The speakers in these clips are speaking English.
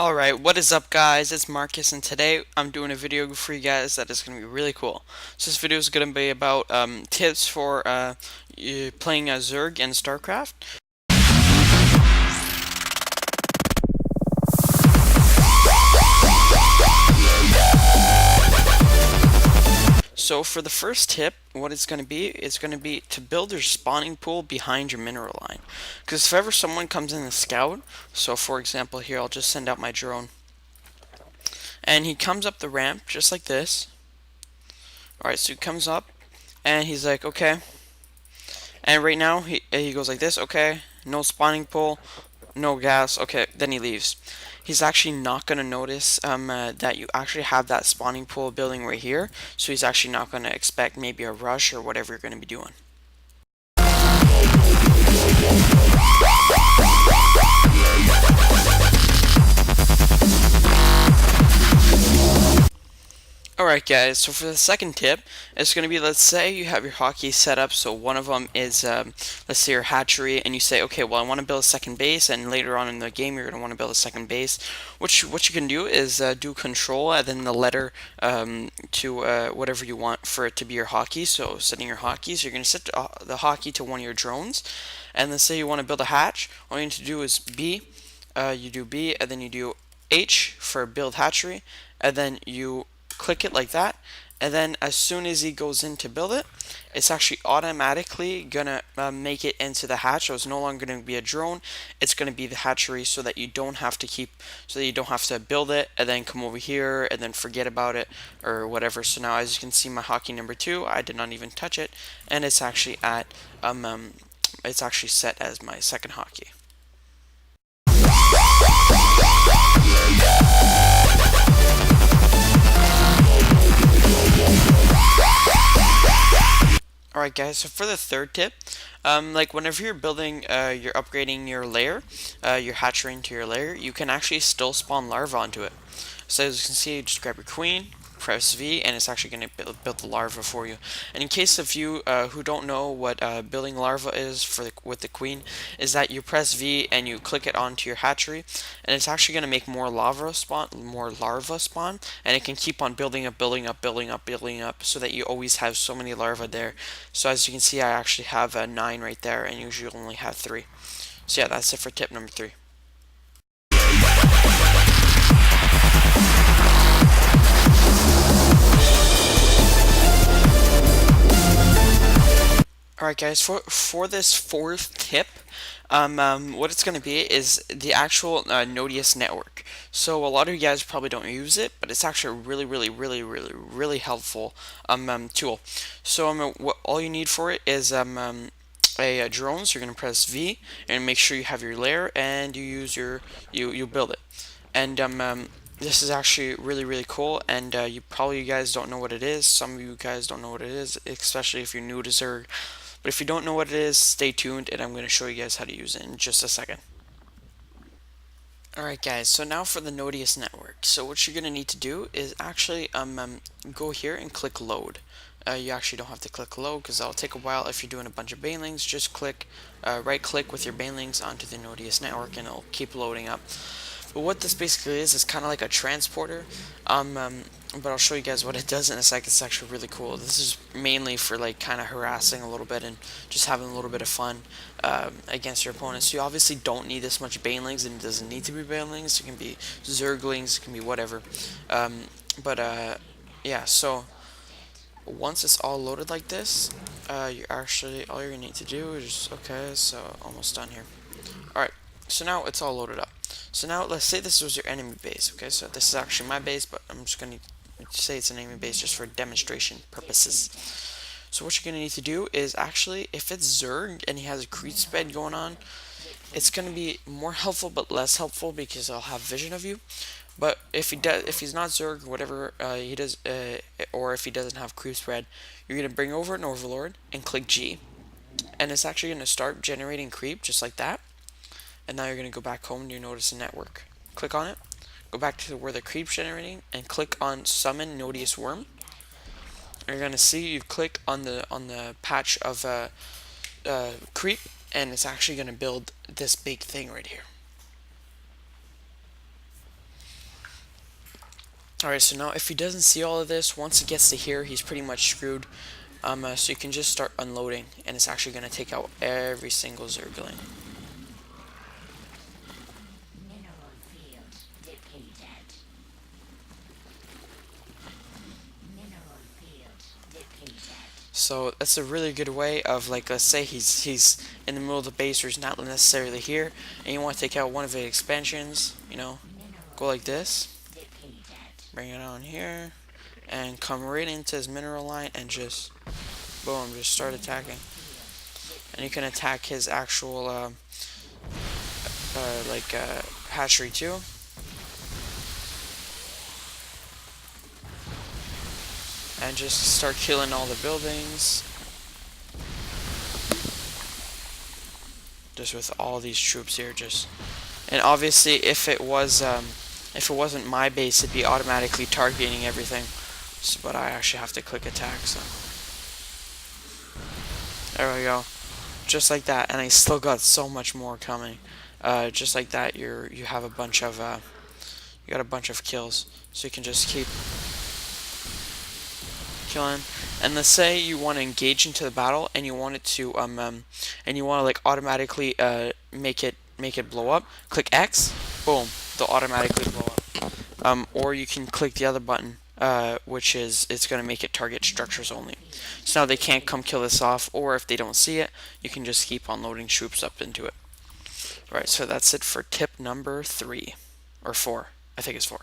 Alright, what is up guys? It's Marcus and today I'm doing a video for you guys that is going to be really cool. So this video is going to be about tips for playing a zerg in StarCraft. So for the first tip, what it's going to be is going to be to build your spawning pool behind your mineral line. Because if ever someone comes in to scout, so for example here I'll just send out my drone, and he comes up the ramp just like this. Alright, so he comes up and he's like, okay. And right now he goes like this, okay, no spawning pool, no gas, okay, then he leaves. He's actually not going to notice that you actually have that spawning pool building right here, so he's actually not going to expect maybe a rush or whatever you're going to be doing. Alright guys, so for the second tip, it's going to be, let's say you have your hockey set up, so one of them is, let's say your hatchery, and you say, okay, well I want to build a second base, and later on in the game you're going to want to build a second base. What you can do is do control, and then the letter to whatever you want for it to be your hockey, so setting your hockey, so you're going to set the hockey to one of your drones, and then say you want to build a hatch, all you need to do is B, you do B, and then you do H for build hatchery, and then you click it like that, and then as soon as he goes in to build it, it's actually automatically gonna make it into the hatch. So it's no longer going to be a drone, it's going to be the hatchery, so that you don't have to build it and then come over here and then forget about it or whatever. So now as you can see, my hockey number 2, I did not even touch it, and it's actually at it's actually set as my second hockey. Alright guys, so for the third tip, like whenever you're building, you're upgrading your layer, your hatchery into your layer, you can actually still spawn larvae onto it. So as you can see, you just grab your queen, press V, and it's actually going to build the larva for you. And in case of you who don't know what building larva is with the queen, is that you press V and you click it onto your hatchery, and it's actually going to make more larva spawn, and it can keep on building up, so that you always have so many larvae there. So as you can see, I actually have 9 right there, and usually only have 3. So yeah, that's it for tip number 3. Alright guys, for this fourth tip, what it's going to be is the actual Nodius network. So a lot of you guys probably don't use it, but it's actually a really helpful tool. So what all you need for it is a drone. So you're going to press V and make sure you have your layer, and you use you build it. And this is actually really cool, and you guys don't know what it is. Some of you guys don't know what it is, especially if you're new to Zerg. But if you don't know what it is, stay tuned, and I'm going to show you guys how to use it in just a second. Alright guys, so now for the Nodius network. So what you're going to need to do is actually go here and click load. You actually don't have to click load because that'll take a while. If you're doing a bunch of banelings, just click right click with your banelings onto the Nodius network, and it'll keep loading up. But what this basically is kind of like a transporter, but I'll show you guys what it does in a second. It's actually really cool. This is mainly for like kind of harassing a little bit and just having a little bit of fun against your opponents. You obviously don't need this much banelings, and it doesn't need to be banelings. It can be zerglings, it can be whatever. Yeah, so once it's all loaded like this, all you're gonna need to do is okay. So almost done here. All right. So now it's all loaded up. So now let's say this was your enemy base. Okay, so this is actually my base, but I'm just going to say it's an enemy base just for demonstration purposes. So what you're going to need to do is actually, if it's Zerg and he has a creep spread going on, it's going to be more helpful but less helpful because I'll have vision of you. But if he's not Zerg, whatever he does, or if he doesn't have creep spread, you're going to bring over an overlord and click G, and it's actually going to start generating creep just like that. And now you're going to go back home to your Nodius network. Click on it, go back to where the creep's generating, and click on Summon Nodius Worm. And you're going to see you click on the patch of creep, and it's actually going to build this big thing right here. Alright, so now if he doesn't see all of this, once he gets to here, he's pretty much screwed. So you can just start unloading, and it's actually going to take out every single zergling. So that's a really good way of, like, let's say he's in the middle of the base or he's not necessarily here, and you want to take out one of the expansions, you know, go like this, bring it on here, and come right into his mineral line and just, boom, just start attacking. And you can attack his actual, hatchery too. And just start killing all the buildings. Just with all these troops here, just, and obviously if it wasn't my base, it'd be automatically targeting everything. So, but I actually have to click attack. So there we go, just like that, and I still got so much more coming. Just like that, you have a bunch of you got a bunch of kills, so you can just keep killing. And let's say you want to engage into the battle and you want it to and you want to like automatically make it blow up. Click X, boom, they'll automatically blow up. Or you can click the other button, which is it's going to make it target structures only. So now they can't come kill this off, or if they don't see it, you can just keep on loading troops up into it. Alright, so that's it for tip number 3 or 4. I think it's 4.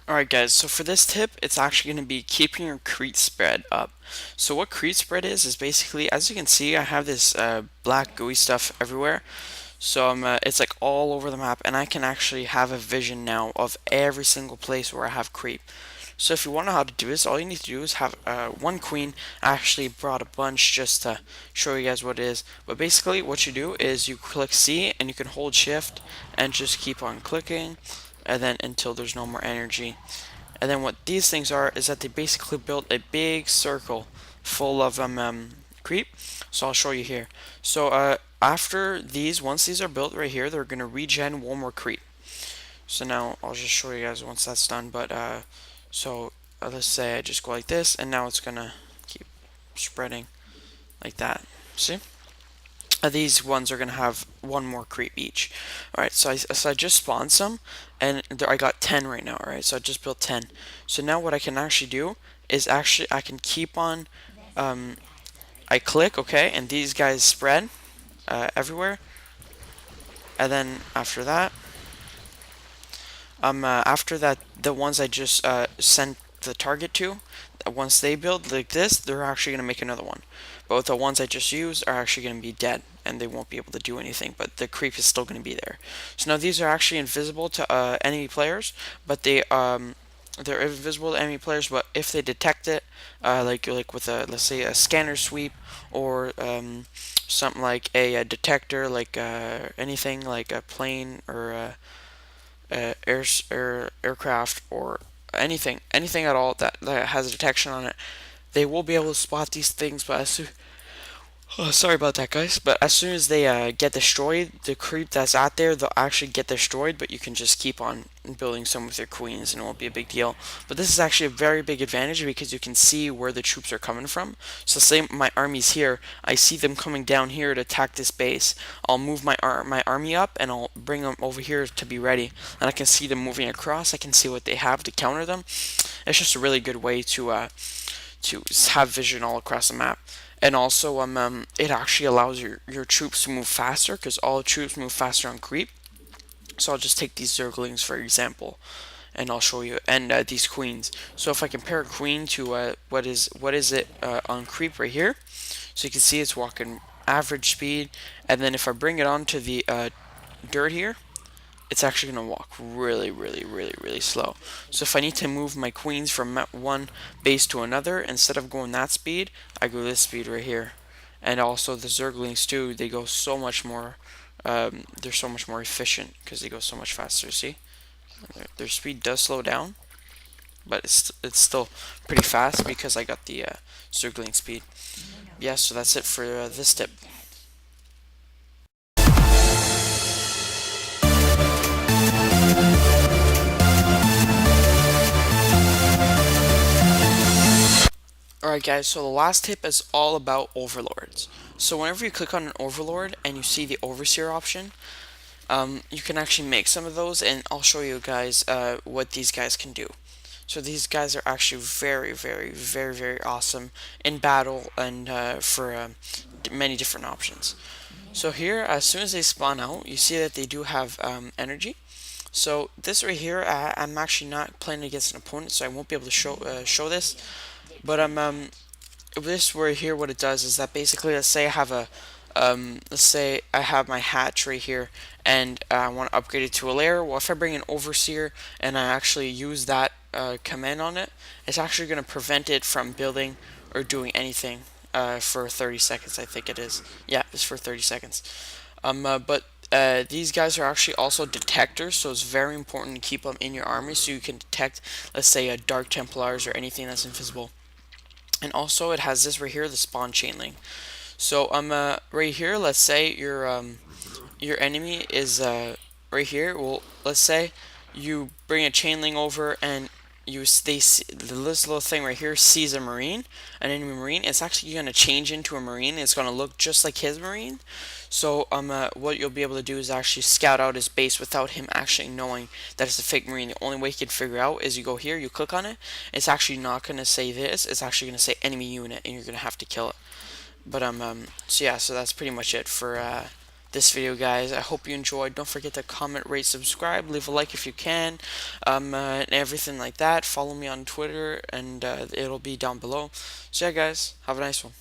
Alright guys, so for this tip, it's actually going to be keeping your crete spread up. So what crete spread is basically, as you can see, I have this black gooey stuff everywhere. So it's like all over the map, and I can actually have a vision now of every single place where I have creep. So if you want to know how to do this, all you need to do is have one queen. I actually brought a bunch just to show you guys what it is. But basically what you do is you click C and you can hold shift and just keep on clicking, and then until there's no more energy. And then what these things are is that they basically built a big circle full of creep. So I'll show you here. So after these, once these are built right here, they're gonna regen one more creep. So now I'll just show you guys once that's done. But let's say I just go like this, and now it's gonna keep spreading like that. See? These ones are gonna have one more creep each. Alright, so I just spawned some, and I got 10 right now. Alright, so I just built 10. So now what I can actually do is I can keep on, I click, okay, and these guys spread everywhere. And then after that, the ones I just sent the target to, once they build like this, they're actually going to make another one. But the ones I just used are actually going to be dead, and they won't be able to do anything, but the creep is still going to be there. So now these are actually invisible to enemy players, but they're invisible to enemy players, but if they detect it, like with a, let's say, a scanner sweep, or something like a detector, like anything like a plane or aircraft, or anything at all that has a detection on it, they will be able to spot these things. But sorry about that, guys. But as soon as they get destroyed, the creep that's out there, they'll actually get destroyed. But you can just keep on building some with your queens, and it won't be a big deal. But this is actually a very big advantage because you can see where the troops are coming from. So say my army's here, I see them coming down here to attack this base. I'll move my army up, and I'll bring them over here to be ready. And I can see them moving across. I can see what they have to counter them. It's just a really good way to have vision all across the map. And also, it actually allows your troops to move faster, because all troops move faster on creep. So I'll just take these zerglings for example, and I'll show you, and these queens. So if I compare a queen to what is it on creep right here, so you can see it's walking average speed, and then if I bring it onto the dirt here, it's actually going to walk really, really, really, really slow. So if I need to move my queens from one base to another, instead of going that speed, I go this speed right here. And also the zerglings too, they go so much more, they're so much more efficient because they go so much faster. See? Their speed does slow down, but it's still pretty fast because I got the circling speed. Yeah, so that's it for this tip. Alright guys, so the last tip is all about overlords. So whenever you click on an overlord and you see the overseer option, you can actually make some of those, and I'll show you guys what these guys can do. So these guys are actually very, very, very, very awesome in battle and for many different options. So here, as soon as they spawn out, you see that they do have energy. So this right here, I'm actually not playing against an opponent, so I won't be able to show this. But this right here, what it does is that basically, let's say I have a let's say I have my hatch right here, and I want to upgrade it to a layer. Well, if I bring an overseer and I actually use that command on it, it's actually going to prevent it from building or doing anything for 30 seconds, I think it is. Yeah, it's for 30 seconds. But these guys are actually also detectors, so it's very important to keep them in your army so you can detect, let's say, Dark Templars or anything that's invisible. And also, it has this right here, the spawn chain link. So right here, let's say your enemy is right here. Well, let's say you bring a chain link over and this little thing right here sees a marine, an enemy marine. It's actually going to change into a marine. It's going to look just like his marine. So what you'll be able to do is actually scout out his base without him actually knowing that it's a fake marine. The only way he can figure out is you go here, you click on it. It's actually not going to say this. It's actually going to say enemy unit, and you're going to have to kill it. But so yeah, so that's pretty much it for this video, guys. I hope you enjoyed. Don't forget to comment, rate, subscribe, leave a like if you can, and everything like that. Follow me on Twitter, and it'll be down below. So yeah, guys, have a nice one.